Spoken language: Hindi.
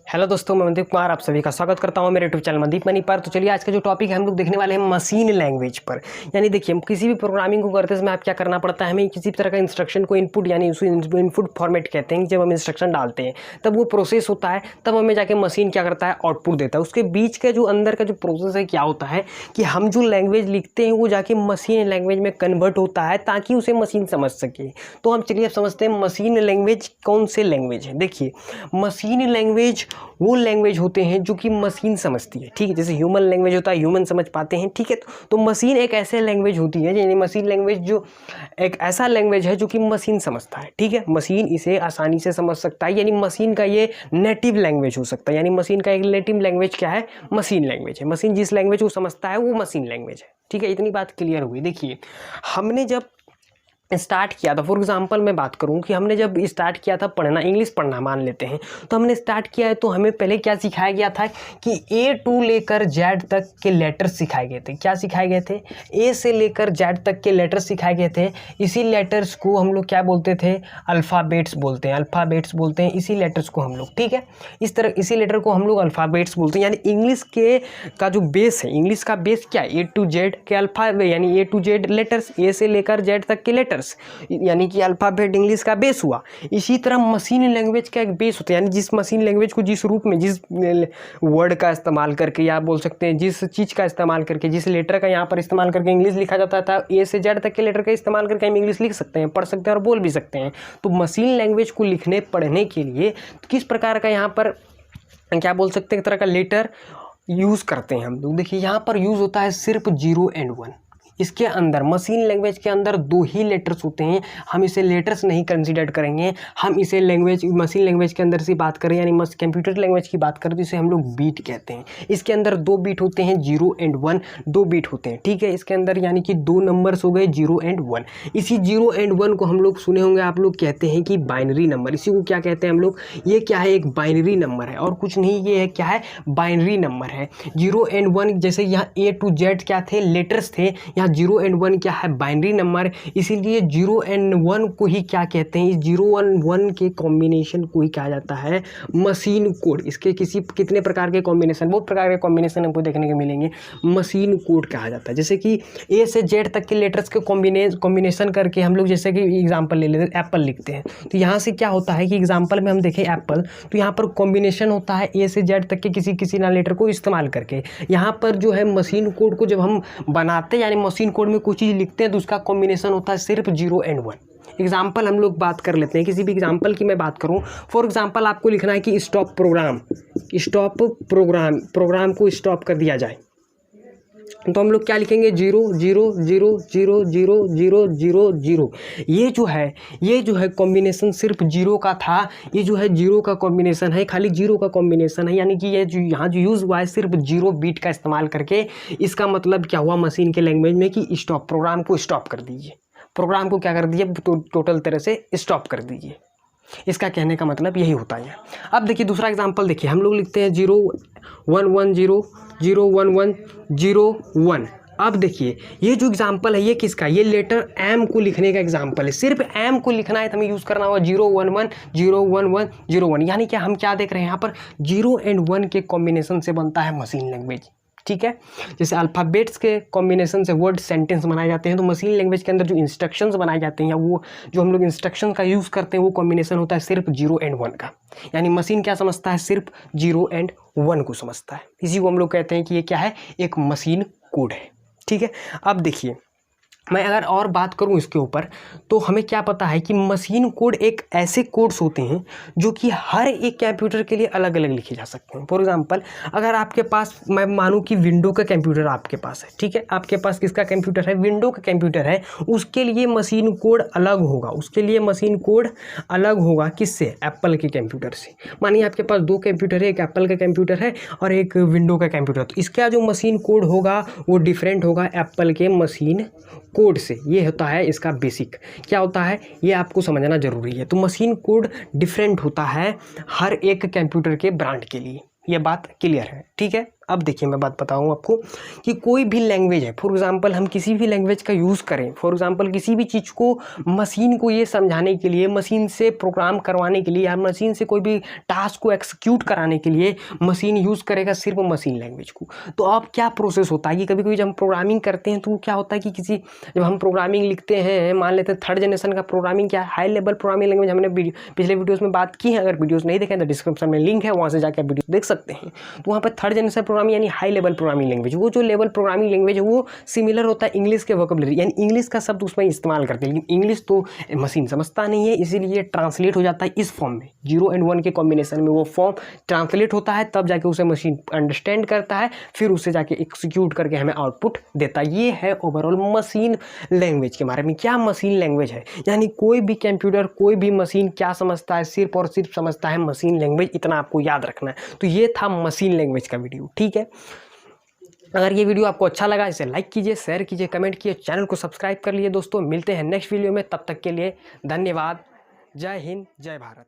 हेलो दोस्तों, मैं मनदीप कुमार आप सभी का स्वागत करता हूं मेरे यूट्यूब चैनल मनदीप मनी पर। तो चलिए आज का जो टॉपिक है हम लोग देखने वाले हैं मशीन लैंग्वेज पर। यानी देखिए, हम किसी भी प्रोग्रामिंग को करते समय आप क्या करना पड़ता है, हमें किसी तरह का इंस्ट्रक्शन को इनपुट यानी उसे इनपुट फॉर्मेट कहते हैं। जब हम इंस्ट्रक्शन डालते हैं तब वो प्रोसेस होता है, तब हमें जाके मशीन क्या करता है, आउटपुट देता है। उसके बीच का जो अंदर का जो प्रोसेस है क्या होता है कि हम जो लैंग्वेज लिखते हैं वो जाके मशीन लैंग्वेज में कन्वर्ट होता है ताकि उसे मशीन समझ सके। तो हम चलिए अब समझते हैं मशीन लैंग्वेज कौन से लैंग्वेज है। देखिए, मशीन लैंग्वेज वो लैंग्वेज होते हैं जो कि मशीन समझती है, ठीक है। जैसे ह्यूमन लैंग्वेज होता है, ह्यूमन समझ पाते हैं, ठीक है। तो मशीन एक ऐसे लैंग्वेज होती है, यानी मशीन लैंग्वेज जो एक ऐसा लैंग्वेज है जो कि मशीन समझता है, ठीक है। मशीन इसे आसानी से समझ सकता है, यानी मशीन का ये नेटिव लैंग्वेज हो सकता है। यानी मशीन का एक नेटिव लैंग्वेज क्या है, मशीन लैंग्वेज है। मशीन जिस लैंग्वेज को समझता है वो मशीन लैंग्वेज है, ठीक है। इतनी बात क्लियर हुई। देखिए, हमने जब स्टार्ट किया था, फॉर एग्जांपल मैं बात करूं कि हमने जब स्टार्ट किया था पढ़ना, इंग्लिश पढ़ना मान लेते हैं, तो हमने स्टार्ट किया है तो हमें पहले क्या सिखाया गया था कि ए टू लेकर जेड तक के लेटर्स सिखाए गए थे। क्या सिखाए गए थे? ए से लेकर जेड तक के लेटर्स सिखाए गए थे। इसी लेटर्स को हम लोग क्या बोलते थे, अल्फ़ाबेट्स बोलते हैं। अल्फ़ाबेट्स बोलते हैं इसी लेटर्स को हम लोग, ठीक है। इस तरह इसी लेटर को हम लोग अल्फ़ाबेट्स बोलते हैं। यानी इंग्लिश के का जो बेस है, इंग्लिश का बेस क्या है, ए टू जेड के अल्फ़ाबेट, यानी ए टू जेड लेटर्स, ए से लेकर जेड तक के लेटर्स, यानी कि अल्फाबेट इंग्लिश का बेस हुआ। इसी तरह मशीन लैंग्वेज का एक बेस होता है, यानी जिस मशीन लैंग्वेज को जिस रूप में, जिस वर्ड का इस्तेमाल करके, या बोल सकते हैं जिस चीज़ का इस्तेमाल करके, जिस लेटर का यहाँ पर इस्तेमाल करके इंग्लिश लिखा जाता था, ए से जेड तक के लेटर का इस्तेमाल करके हम इंग्लिश लिख सकते हैं, पढ़ सकते हैं और बोल भी सकते हैं। तो मशीन लैंग्वेज को लिखने पढ़ने के लिए किस प्रकार का यहाँ पर क्या बोल सकते हैं, एक तरह का लेटर यूज़ करते हैं हम लोग। देखिए, यहाँ पर यूज़ होता है सिर्फ 0 और 1। इसके अंदर मशीन लैंग्वेज के अंदर 2 ही लेटर्स होते हैं। हम इसे लेटर्स नहीं कंसीडर करेंगे, हम इसे लैंग्वेज, मशीन लैंग्वेज के अंदर से बात करें, यानी कंप्यूटर लैंग्वेज की बात करें तो इसे हम लोग बीट कहते हैं। इसके अंदर 2 बीट होते हैं, 0 और 1, 2 बीट होते हैं, ठीक है। इसके अंदर यानी कि 2 नंबर्स हो गए, 0 और 1। इसी 0 और 1 को हम लोग सुने होंगे आप लोग, कहते हैं कि बाइनरी नंबर। इसी को क्या कहते हैं हम लोग, ये क्या है, एक बाइनरी नंबर है और कुछ नहीं, ये है क्या है, बाइनरी नंबर है। 0 और 1 जैसे यहाँ ए टू जेड क्या थे, लेटर्स थे, यहाँ 0 और 1 क्या है, बाइनरी नंबर। इसीलिए 0 और 1 को ही क्या कहते हैं, इस 0 और 1 के कॉम्बिनेशन को ही कहा जाता है मशीन कोड। इसके कितने प्रकार के कॉम्बिनेशन, बहुत प्रकार के कॉम्बिनेशन हमको देखने को मिलेंगे, मशीन कोड कहा जाता है। जैसे कि ए से जेड तक के लेटर्स के कॉम्बिनेशन करके हम लोग, जैसे कि एग्जाम्पल ले लेते हैं, एप्पल लिखते हैं। तो यहाँ से क्या होता है कि एग्जाम्पल में हम देखें एप्पल, तो यहाँ पर कॉम्बिनेशन होता है ए से जेड तक के किसी ना लेटर को इस्तेमाल करके। यहाँ पर जो है मशीन कोड को जब हम बनाते हैं, यानी मशीन कोड में कोई चीज़ लिखते हैं तो उसका कॉम्बिनेशन होता है सिर्फ 0 और 1। एग्जाम्पल हम लोग बात कर लेते हैं, किसी भी एग्जाम्पल की मैं बात करूं। फॉर एग्जाम्पल आपको लिखना है कि स्टॉप प्रोग्राम, प्रोग्राम को स्टॉप कर दिया जाए, तो हम लोग क्या लिखेंगे, 0 0 0 0 0 0 0 0। ये जो है कॉम्बिनेशन सिर्फ 0 का था। ये जो है 0 का कॉम्बिनेशन है, खाली 0 का कॉम्बिनेशन है। यानी कि ये जो यहाँ जो यूज़ हुआ है सिर्फ 0 बीट का इस्तेमाल करके। इसका मतलब क्या हुआ मशीन के लैंग्वेज में कि स्टॉप, प्रोग्राम को स्टॉप कर दीजिए, प्रोग्राम को क्या कर दीजिए, टोटल तरह से स्टॉप कर दीजिए। इसका कहने का मतलब यही होता है। अब देखिए दूसरा एग्जांपल देखिए, हम लोग लिखते हैं 0 1 1 0 0 1 1 0 1। अब देखिए ये जो एग्जांपल है ये किसका, ये लेटर एम को लिखने का एग्जांपल है। सिर्फ एम को लिखना है तो हमें यूज़ करना होगा 0 1 1 0 1 1 0 1। यानी कि हम क्या देख रहे हैं यहाँ पर, 0 और 1 के कॉम्बिनेशन से बनता है मशीन लैंग्वेज, ठीक है। जैसे अल्फ़ाबेट्स के कॉम्बिनेशन से वर्ड सेंटेंस बनाए जाते हैं, तो मशीन लैंग्वेज के अंदर जो इंस्ट्रक्शंस बनाए जाते हैं, या वो जो हम लोग इंस्ट्रक्शन का यूज़ करते हैं, वो कॉम्बिनेशन होता है सिर्फ 0 और 1 का। यानी मशीन क्या समझता है, सिर्फ 0 और 1 को समझता है। इसी को हम लोग कहते हैं कि ये क्या है, एक मशीन कोड है, ठीक है। अब देखिए, मैं अगर और बात करूं इसके ऊपर, तो हमें क्या पता है कि मशीन कोड एक ऐसे कोड्स होते हैं जो कि हर एक कंप्यूटर के लिए अलग अलग लिखे जा सकते हैं। फॉर एग्जांपल, अगर आपके पास, मैं मानूं कि विंडो का कंप्यूटर आपके पास है, ठीक है। आपके पास किसका कंप्यूटर है, विंडो का कंप्यूटर है। उसके लिए मशीन कोड अलग होगा, उसके लिए मशीन कोड अलग होगा किससे, एप्पल के कंप्यूटर से। मानिए आपके पास 2 कंप्यूटर है, एक एप्पल का कंप्यूटर है और एक विंडो का कंप्यूटर, तो इसका जो मशीन कोड होगा वो डिफरेंट होगा एप्पल के मशीन कोड से। ये होता है इसका बेसिक, क्या होता है ये आपको समझना जरूरी है। तो मशीन कोड डिफरेंट होता है हर एक कंप्यूटर के ब्रांड के लिए, ये बात क्लियर है, ठीक है। अब देखिए मैं बात बताऊँ आपको कि कोई भी लैंग्वेज है, फॉर एग्जांपल हम किसी भी लैंग्वेज का यूज़ करें, फॉर एग्जांपल किसी भी चीज़ को मशीन को ये समझाने के लिए, मशीन से प्रोग्राम करवाने के लिए या मशीन से कोई भी टास्क को एक्सिक्यूट कराने के लिए मशीन यूज़ करेगा सिर्फ मशीन लैंग्वेज को। तो अब क्या प्रोसेस होता है कि कभी कभी जब हम प्रोग्रामिंग करते हैं तो क्या होता है कि जब हम प्रोग्रामिंग लिखते हैं, मान लेते हैं थर्ड जनरेशन का प्रोग्रामिंग क्या है, हाई लेवल प्रोग्रामिंग लैंग्वेज, हमने पिछले वीडियोज़ में बात की है। अगर वीडियोज़ नहीं देखें तो डिस्क्रिप्शन में लिंक है, वहाँ से जाकर वीडियो देख सकते हैं। तो वहाँ पर थर्ड जनरेशन प्रोग्रामिंग यानी हाई लेवल प्रोग्रामिंग लैंग्वेज, वो जो लेवल प्रोग्रामिंग लैंग्वेज है वो सिमिलर होता है इंग्लिश के वोकैबुलरी, यानी इंग्लिश का शब्द उसमें इस्तेमाल करते हैं, लेकिन इंग्लिश तो मशीन समझता नहीं है, इसीलिए ट्रांसलेट हो जाता है इस फॉर्म में, 0 और 1 के कॉम्बिनेशन में वो फॉर्म ट्रांसलेट होता है, तब जाके उसे मशीन अंडरस्टैंड करता है, फिर उसे जाके एग्जीक्यूट करके हमें आउटपुट देता है। ये है ओवरऑल मशीन लैंग्वेज के बारे में। क्या मशीन लैंग्वेज है, यानी कोई भी कंप्यूटर, कोई भी मशीन क्या समझता है, सिर्फ और सिर्फ समझता है मशीन लैंग्वेज, इतना आपको याद रखना है। तो ये था मशीन लैंग्वेज का वीडियो, ठीक है। अगर ये वीडियो आपको अच्छा लगा इसे लाइक कीजिए, शेयर कीजिए, कमेंट कीजिए, चैनल को सब्सक्राइब कर लिए दोस्तों। मिलते हैं नेक्स्ट वीडियो में, तब तक के लिए धन्यवाद। जय हिंद, जय भारत।